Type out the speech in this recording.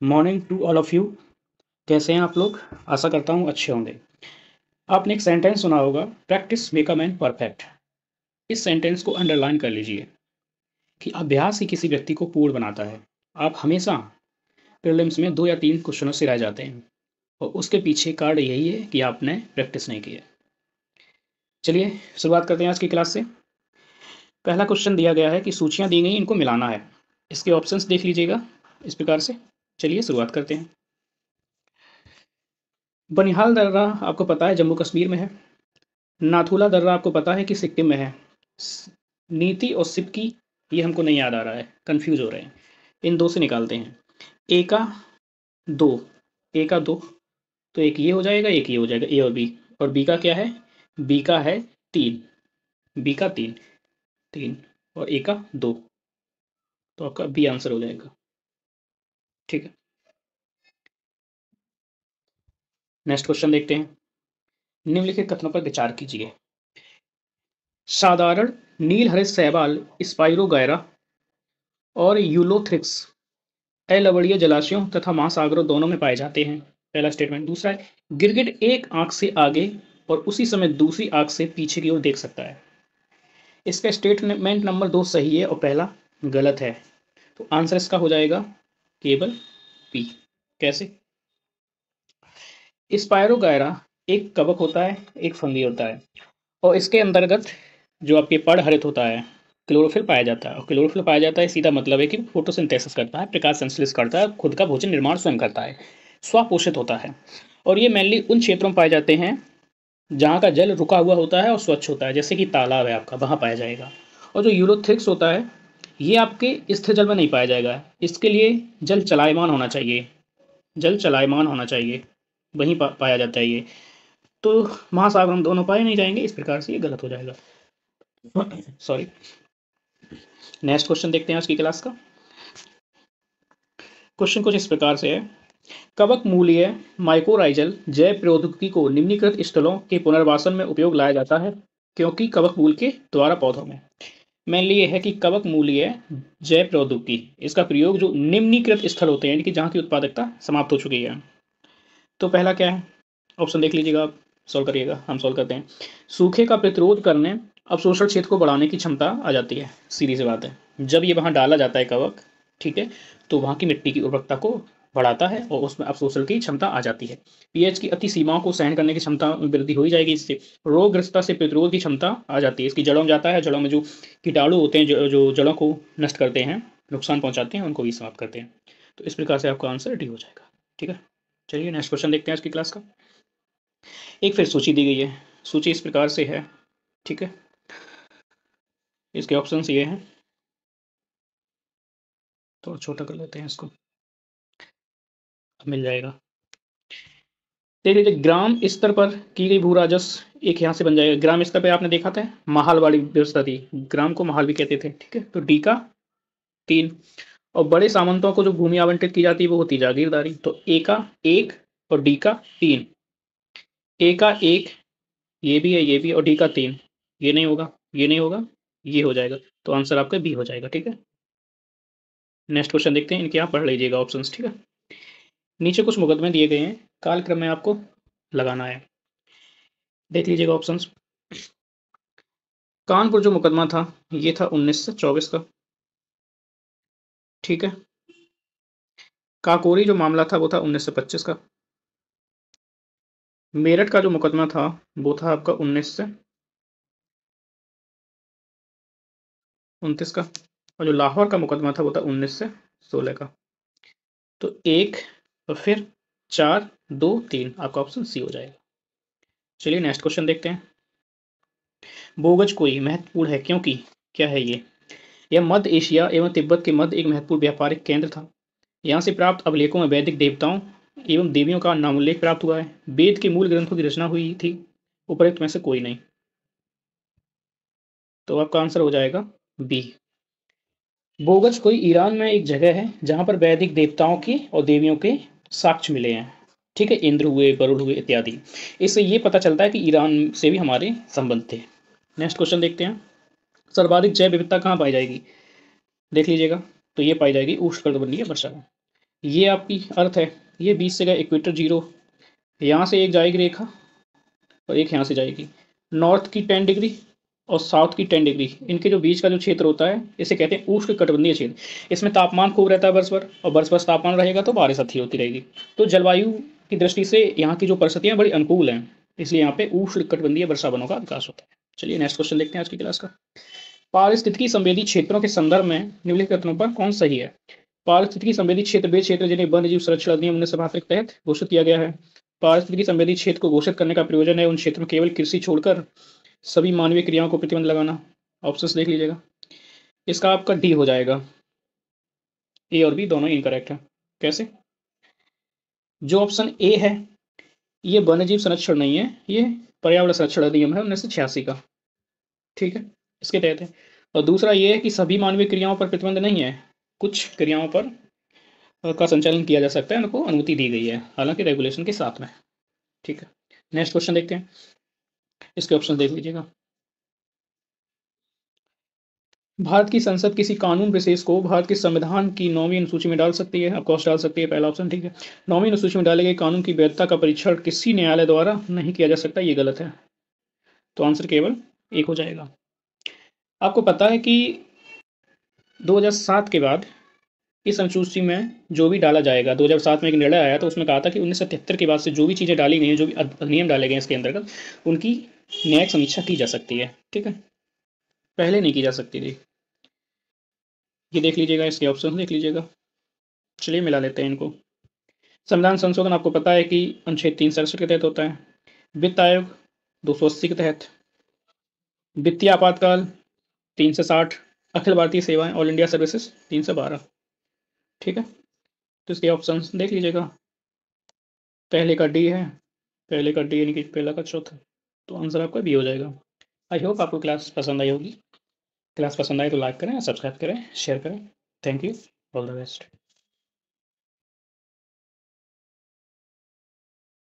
Morning to all of you. कैसे हैं आप लोग? आशा करता हूँ अच्छे होंगे। आपने एक सेंटेंस सुना होगा, practice make a man perfect. इस सेंटेंस को अंडरलाइन कर लीजिए कि अभ्यास ही किसी व्यक्ति को पूर्ण बनाता है। आप हमेशा प्रीलिम्स में 2 या 3 क्वेश्चनों से रह जाते हैं और उसके पीछे कारण यही है कि आपने प्रैक्टिस नहीं की है। चलिए शुरुआत करते हैं आज की क्लास से। पहला क्वेश्चन दिया गया है कि सूचियाँ दी गई, इनको मिलाना है। इसके ऑप्शंस देख लीजिएगा इस प्रकार से। चलिए शुरुआत करते हैं। बनिहाल दर्रा आपको पता है जम्मू कश्मीर में है। नाथुला दर्रा आपको पता है कि सिक्किम में है। नीति और सिपकी ये हमको नहीं याद आ रहा है, कंफ्यूज हो रहे हैं। इन दो से निकालते हैं। ए का दो, ए का दो, तो एक ये हो जाएगा, एक ये हो जाएगा, ए और बी। और बी का क्या है? बी का है 3, बी का 3, 3 और ए का 2, तो आपका बी आंसर हो जाएगा। ठीक है, नेक्स्ट क्वेश्चन देखते हैं। निम्नलिखित कथनों पर विचार कीजिए। साधारण नील हरित शैवाल स्पाइरोगैरा और यूलोथ्रिक्स अलवणीय जलाशयों तथा महासागरों दोनों में पाए जाते हैं। पहला स्टेटमेंट। दूसरा है, गिरगिट एक आंख से आगे और उसी समय दूसरी आंख से पीछे की ओर देख सकता है। इसका स्टेटमेंट नंबर 2 सही है और पहला गलत है। तो आंसर इसका हो जाएगा केवल पी। कैसे? स्पायरोगायरा एक कवक होता है, एक फंगी होता है, और इसके अंतर्गत जो आपके पर्णहरित होता है, क्लोरोफिल पाया जाता है। और क्लोरोफिल पाया जाता है, सीधा मतलब है कि फोटोसिंथेसिस करता है, प्रकाश संश्लेषण करता है, खुद का भोजन निर्माण स्वयं करता है, स्वपोषित होता है। और ये मेनली उन क्षेत्रों में पाए जाते हैं जहाँ का जल रुका हुआ होता है और स्वच्छ होता है, जैसे कि तालाब है आपका, वहाँ पाया जाएगा। और जो यूरोथ्रिक्स होता है, ये आपके स्थिर जल में नहीं पाया जाएगा। इसके लिए जल चलायमान होना चाहिए, जल चलायमान होना चाहिए, वहीं पाया जाता है ये। तो महासागर में दोनों पाए नहीं जाएंगे, इस प्रकार से ये गलत हो जाएगा। सॉरी। नेक्स्ट क्वेश्चन देखते हैं आज की क्लास का। क्वेश्चन कुछ इस प्रकार से है। कवक मूलीय माइकोराइजल जैव प्रौद्योगिकी को निम्नलिखित स्थलों के पुनर्वासन में उपयोग लाया जाता है, क्योंकि कवक मूल के द्वारा पौधों में। मेनली ये है कि कवक मूलीय जैव प्रौद्योगिकी, इसका प्रयोग जो निम्नलिखित स्थल होते हैं, यानी कि जहाँ की उत्पादकता समाप्त हो चुकी है। तो पहला क्या है? ऑप्शन देख लीजिएगा आप, सॉल्व करिएगा, हम सॉल्व करते हैं। सूखे का प्रतिरोध करने, अवशोषण क्षेत्र को बढ़ाने की क्षमता आ जाती है। सीधी सी बात है, जब ये वहाँ डाला जाता है कवक, ठीक है, तो वहाँ की मिट्टी की उर्वरकता को बढ़ाता है और उसमें अवशोषण की क्षमता आ जाती है। पीएच की अति सीमाओं को सहन करने की क्षमता में वृद्धि हो जाएगी। इससे रोगग्रस्तता से प्रतिरोध की क्षमता आ जाती है। इसकी जड़ों में जाता है, जड़ों में जो कीटाणु होते हैं, जो जड़ों को नष्ट करते हैं, नुकसान पहुंचाते हैं, उनको भी समाप्त करते हैं। तो इस प्रकार से आपका आंसर डी हो जाएगा। ठीक है, चलिए नेक्स्ट क्वेश्चन देखते हैं आज की क्लास का। एक फिर सूची दी गई है। सूची इस प्रकार से है, ठीक है, इसके ऑप्शंस ये हैं, तो छोटा कर लेते हैं इसको, अब मिल जाएगा। देख लीजिए, ग्राम स्तर पर की गई भू राजस्व एक यहाँ से बन जाएगा। ग्राम स्तर पे आपने देखा था महाल वाली व्यवस्था थी, ग्राम को महाल भी कहते थे, ठीक है। तो डी का 3। और बड़े सामंतों को जो भूमि आवंटित की जाती है वो होती जागीरदारी। तो ए का 1 और डी का 3। ए का 1 ये भी है, ये भी, और डी का 3 ये नहीं होगा, ये नहीं होगा, ये हो जाएगा। तो आंसर आपका बी हो जाएगा। ठीक है, नेक्स्ट क्वेश्चन देखते हैं, इनके आप पढ़ लीजिएगा ऑप्शंस, ठीक है। नीचे कुछ मुकदमे दिए गए हैं, कालक्रम में आपको लगाना है, देख लीजिएगा ऑप्शंस। कानपुर जो मुकदमा था ये था 1924 का, ठीक है। काकोरी जो मामला था वो था 1925 का। मेरठ का जो मुकदमा था वो था आपका 1929 का। और जो लाहौर का मुकदमा था वो था 1916 का। तो 1 और फिर 4, 2, 3 आपका ऑप्शन सी हो जाएगा। चलिए नेक्स्ट क्वेश्चन देखते हैं। बोगज कोई महत्वपूर्ण है क्योंकि क्या है ये? यह मध्य एशिया एवं तिब्बत के मध्य एक महत्वपूर्ण व्यापारिक केंद्र था। यहाँ से प्राप्त अभिलेखों में वैदिक देवताओं एवं देवियों का नामोल्लेख प्राप्त हुआ है। वेद के मूल ग्रंथों की रचना हुई थी। उपरोक्त में से कोई नहीं, तो आपका आंसर हो जाएगा बी। बोगज कोई ईरान में एक जगह है जहाँ पर वैदिक देवताओं के और देवियों के साक्ष्य मिले हैं, ठीक है। इंद्र हुए, वरुण हुए इत्यादि। इससे ये पता चलता है कि ईरान से भी हमारे संबंध थे। नेक्स्ट क्वेश्चन देखते हैं। सर्वाधिक जैव विविधता कहाँ पाई जाएगी? देख लीजिएगा, तो ये पाई जाएगी उष्णकटिबंधीय वर्षा में। ये आपकी अर्थ है, ये बीच से गया इक्वेटर 0, यहाँ से एक जाएगी रेखा और एक यहाँ से जाएगी। नॉर्थ की 10 डिग्री और साउथ की 10 डिग्री, इनके जो बीच का जो क्षेत्र होता है इसे कहते हैं उष्णकटिबंधीय क्षेत्र। इसमें तापमान खूब रहता है वर्ष भर, और वर्ष भर तापमान रहेगा तो बारिश अच्छी होती रहेगी। तो जलवायु की दृष्टि से यहाँ की जो परिस्थितियाँ बड़ी अनुकूल हैं, इसलिए यहाँ पे उष्णकटिबंधीय वर्षा वनों का विकास होता है। चलिए नेक्स्ट क्वेश्चन देखते हैं आज की क्लास का। पारिस्थितिकी संवेदी क्षेत्रों के संदर्भ में निम्नलिखित कथनों पर कौन सही है? पारिस्थितिकी संवेदी क्षेत्र वे क्षेत्र जिन्हें वन्यजीव संरक्षण अधिनियम 1972 के तहत घोषित किया गया है। पारिस्थितिकी संवेदी क्षेत्र को घोषित करने का प्रयोजन है उन क्षेत्रों में केवल कृषि छोड़कर सभी मानवीय क्रियाओं को प्रतिबंध लगाना। ऑप्शंस देख लीजिएगा। इसका आपका डी हो जाएगा। ए और बी दोनों इनकरेक्ट है। कैसे? जो ऑप्शन ए है ये वन्यजीव संरक्षण नहीं है, ये पर्यावरण संरक्षण अधिनियम है 1986 का। ठीक है, इसके तहत है। और दूसरा ये है कि सभी मानवीय क्रियाओं पर प्रतिबंध नहीं है, कुछ क्रियाओं पर का संचालन किया जा सकता है, उनको अनुमति दी गई है, हालांकि रेगुलेशन के साथ में। ठीक है, नेक्स्ट क्वेश्चन देखते हैं। इसके ऑप्शन देख लीजिएगा। भारत की संसद किसी कानून विशेष को भारत के संविधान की 9वीं अनुसूची में डाल सकती है। ऑफकोर्स डाल सकती है, पहला ऑप्शन ठीक है। 9वीं अनुसूची में डाले गए कानून की वैधता का परीक्षण किसी न्यायालय द्वारा नहीं किया जा सकता, ये गलत है। तो आंसर केवल एक हो जाएगा। आपको पता है कि 2007 के बाद इस अनुसूची में जो भी डाला जाएगा, 2007 में एक निर्णय आया तो उसमें कहा था कि 1973 के बाद से जो भी चीज़ें डाली गई हैं, जो भी अधिनियम डाले गए हैं इसके अंतर्गत, उनकी न्यायिक समीक्षा की जा सकती है। ठीक है, पहले नहीं की जा सकती थी। ये देख लीजिएगा, इसके ऑप्शन देख लीजिएगा। चलिए मिला लेते हैं इनको। संविधान संशोधन आपको पता है कि अनुच्छेद 367 के तहत होता है। वित्त आयोग 280 के तहत। वित्तीय आपातकाल 360। अखिल भारतीय सेवाएं ऑल इंडिया सर्विसेज 312। ठीक है, तो इसके ऑप्शन देख लीजिएगा। पहले का डी है, पहले का डी यानी कि पहला का चौथा, तो आंसर आपका बी हो जाएगा। आई होप आपको क्लास पसंद आई होगी। क्लास पसंद आए तो लाइक करें, सब्सक्राइब करें, शेयर करें। Thank you, all the best.